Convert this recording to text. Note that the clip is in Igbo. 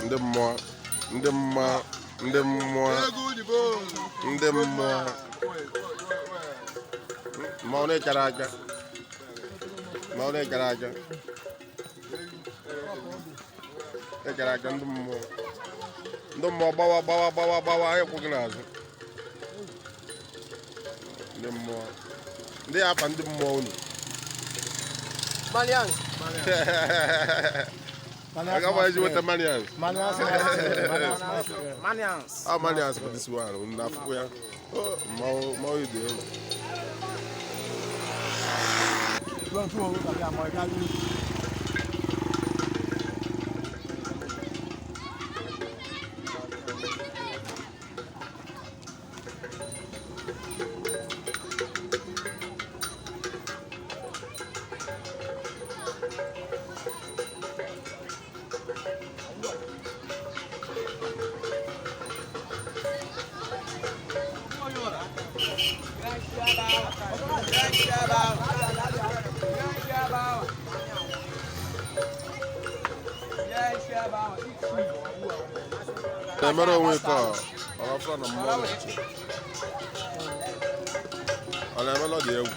ndị mmụọ ndị mmụọ ndị mmụọ ndị mmụọ mmụọ na-echara aja mmụọ na-echara aja echara aja ndị mmụọ gbawa anyị kwụghị n'azụ ndị mmụọ ndị afa ndị mmụọ unu Marlians. How much you want the Marlians? Marlians. How Marlians for this one? Oh, more you do. Temero onwe ka ọrọfọ na mmụọ ọla emelo dị egwu